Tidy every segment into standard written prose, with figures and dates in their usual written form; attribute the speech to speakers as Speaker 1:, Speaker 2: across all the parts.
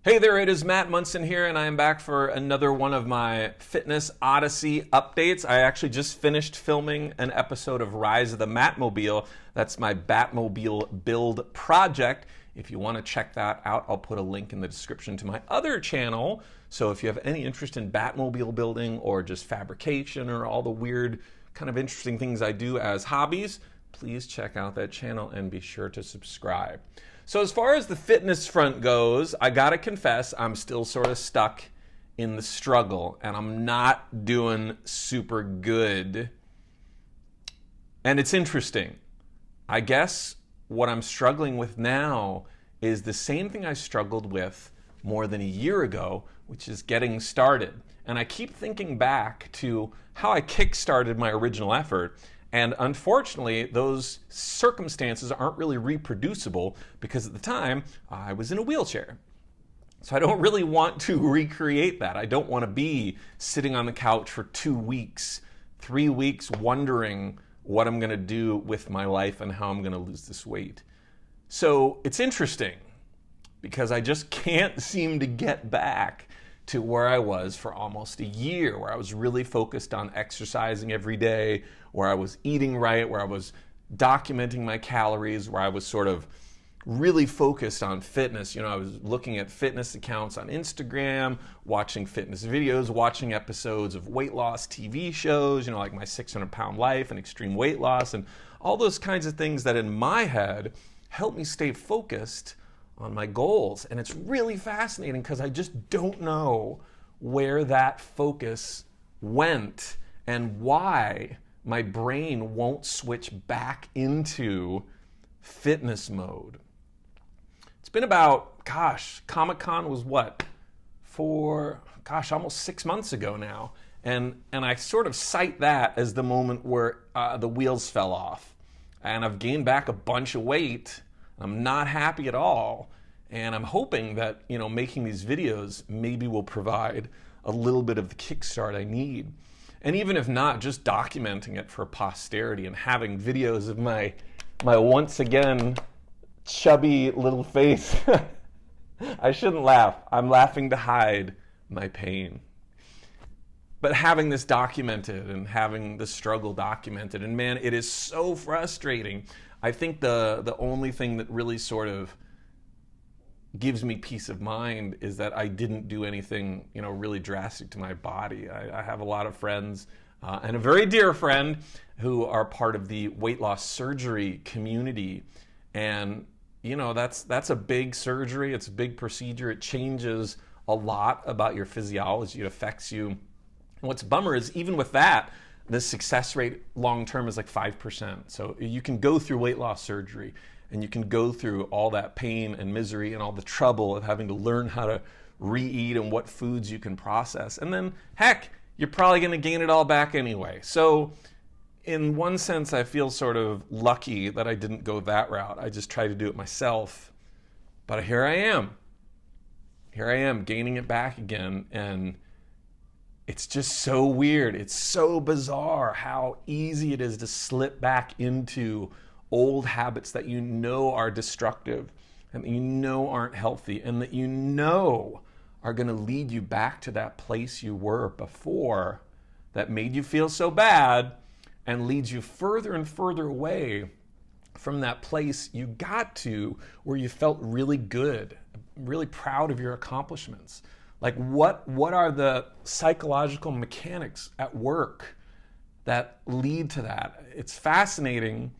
Speaker 1: Hey there, it is Matt Munson here, and I am back for another one of my Fitness Odyssey updates. I actually just finished filming an episode of Rise of the Mattmobile. That's my Batmobile build project. If you want to check that out, I'll put a link in the description to my other channel. So if you have any interest in Batmobile building or just fabrication or all the weird kind of interesting things I do as hobbies, please check out that channel and be sure to subscribe. So as far as the fitness front goes, I gotta confess, I'm still sort of stuck in the struggle and I'm not doing super good. And it's interesting. I guess what I'm struggling with now is the same thing I struggled with more than a year ago, which is getting started. And I keep thinking back to how I kick-started my original effort. And unfortunately, those circumstances aren't really reproducible because at the time, I was in a wheelchair. So I don't really want to recreate that. I don't want to be sitting on the couch for 2 weeks, 3 weeks, wondering what I'm going to do with my life and how I'm going to lose this weight. So it's interesting because I just can't seem to get back to where I was for almost a year, where I was really focused on exercising every day, where I was eating right, where I was documenting my calories, where I was sort of really focused on fitness. You know, I was looking at fitness accounts on Instagram, watching fitness videos, watching episodes of weight loss TV shows, you know, like My 600-Pound Life and Extreme Weight Loss, and all those kinds of things that in my head help me stay focused on my goals. And it's really fascinating because I just don't know where that focus went and why my brain won't switch back into fitness mode. It's been about, Comic-Con was what? Almost 6 months ago now. And I sort of cite that as the moment where the wheels fell off. And I've gained back a bunch of weight. I'm not happy at all, and I'm hoping that, you know, making these videos maybe will provide a little bit of the kickstart I need. And even if not, just documenting it for posterity and having videos of my once again chubby little face. I shouldn't laugh. I'm laughing to hide my pain. But having this documented and having the struggle documented, and man, it is so frustrating. I think the only thing that really sort of gives me peace of mind is that I didn't do anything, you know, really drastic to my body. I have a lot of friends and a very dear friend who are part of the weight loss surgery community. And, you know, that's a big surgery. It's a big procedure. It changes a lot about your physiology. It affects you. And what's bummer is even with that, the success rate long-term is like 5%. So you can go through weight loss surgery and you can go through all that pain and misery and all the trouble of having to learn how to re-eat and what foods you can process. And then, heck, you're probably going to gain it all back anyway. So in one sense, I feel sort of lucky that I didn't go that route. I just tried to do it myself. But here I am. Here I am gaining it back again, and it's just so weird. It's so bizarre how easy it is to slip back into old habits that you know are destructive and that you know aren't healthy and that you know are going to lead you back to that place you were before that made you feel so bad and leads you further and further away from that place you got to where you felt really good, really proud of your accomplishments. Like what are the psychological mechanics at work that lead to that? It's fascinating.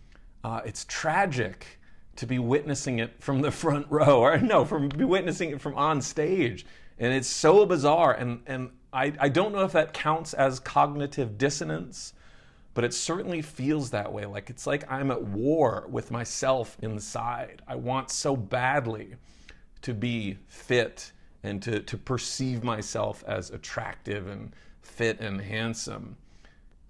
Speaker 1: It's tragic to be witnessing it from the front row, or no, be witnessing it from on stage. And it's so bizarre. And I don't know if that counts as cognitive dissonance, but it certainly feels that way. Like it's like I'm at war with myself inside. I want so badly to be fit and to perceive myself as attractive and fit and handsome.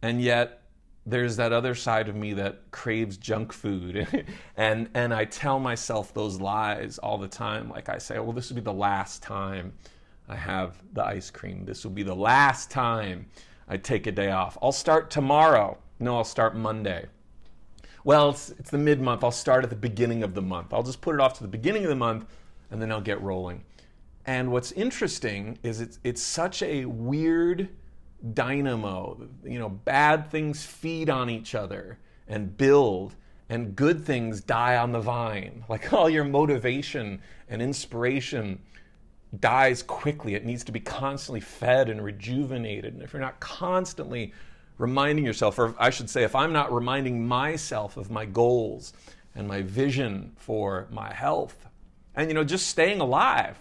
Speaker 1: And yet there's that other side of me that craves junk food. and I tell myself those lies all the time. Like I say, well, this will be the last time I have the ice cream. This will be the last time I take a day off. I'll start tomorrow. No, I'll start Monday. Well, it's the mid-month. I'll start at the beginning of the month. I'll just put it off to the beginning of the month and then I'll get rolling. And what's interesting is it's such a weird dynamo. You know, bad things feed on each other and build, and good things die on the vine. Like all your motivation and inspiration dies quickly. It needs to be constantly fed and rejuvenated. And if you're not constantly reminding yourself, or I should say, if I'm not reminding myself of my goals and my vision for my health, and, you know, just staying alive.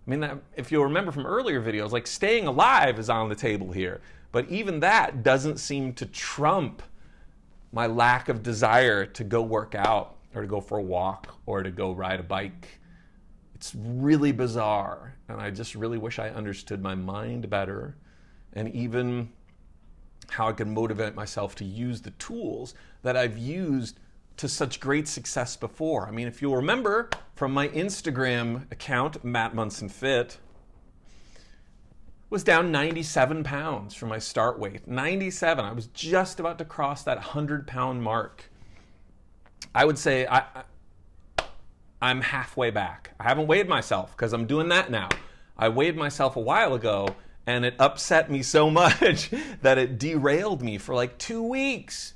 Speaker 1: I mean, if you'll remember from earlier videos, like staying alive is on the table here. But even that doesn't seem to trump my lack of desire to go work out or to go for a walk or to go ride a bike. It's really bizarre. And I just really wish I understood my mind better, and even how I can motivate myself to use the tools that I've used to such great success before. I mean, if you'll remember from my Instagram account, Matt Munson Fit, was down 97 pounds from my start weight. 97. I was just about to cross that 100-pound mark. I would say I'm halfway back. I haven't weighed myself because I'm doing that now. I weighed myself a while ago, and it upset me so much that it derailed me for like 2 weeks.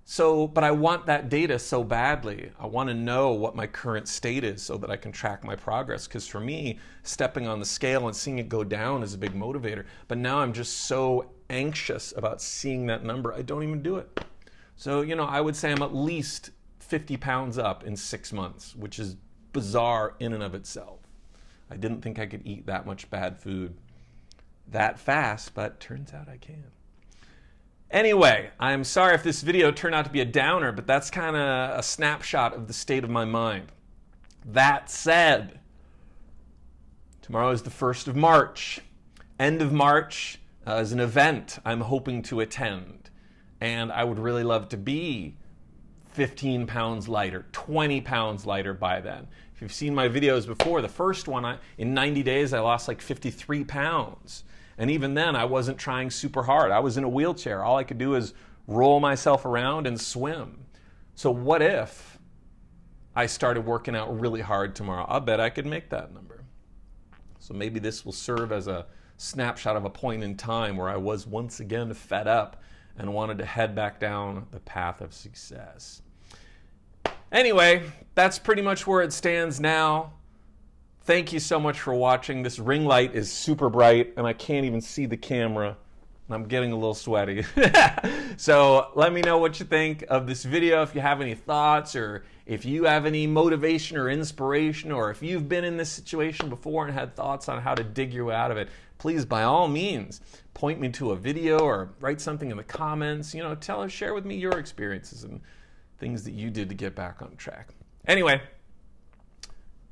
Speaker 1: So, but I want that data so badly. I want to know what my current state is so that I can track my progress. Because for me, stepping on the scale and seeing it go down is a big motivator. But now I'm just so anxious about seeing that number, I don't even do it. So, you know, I would say I'm at least 50 pounds up in 6 months, which is bizarre in and of itself. I didn't think I could eat that much bad food that fast, but turns out I can. Anyway, I'm sorry if this video turned out to be a downer, but that's kind of a snapshot of the state of my mind. That said, tomorrow is the 1st of March. End of March is an event I'm hoping to attend, and I would really love to be 15 pounds lighter, 20 pounds lighter by then. If you've seen my videos before, the first one, in 90 days, I lost like 53 pounds. And even then, I wasn't trying super hard. I was in a wheelchair. All I could do is roll myself around and swim. So what if I started working out really hard tomorrow? I'll bet I could make that number. So maybe this will serve as a snapshot of a point in time where I was once again fed up and wanted to head back down the path of success. Anyway, that's pretty much where it stands now. Thank you so much for watching. This ring light is super bright and I can't even see the camera. I'm getting a little sweaty. So let me know what you think of this video. If you have any thoughts, or if you have any motivation or inspiration, or if you've been in this situation before and had thoughts on how to dig your way out of it, please, by all means, point me to a video or write something in the comments. You know, share with me your experiences and things that you did to get back on track. Anyway,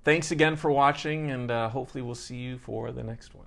Speaker 1: thanks again for watching, and hopefully we'll see you for the next one.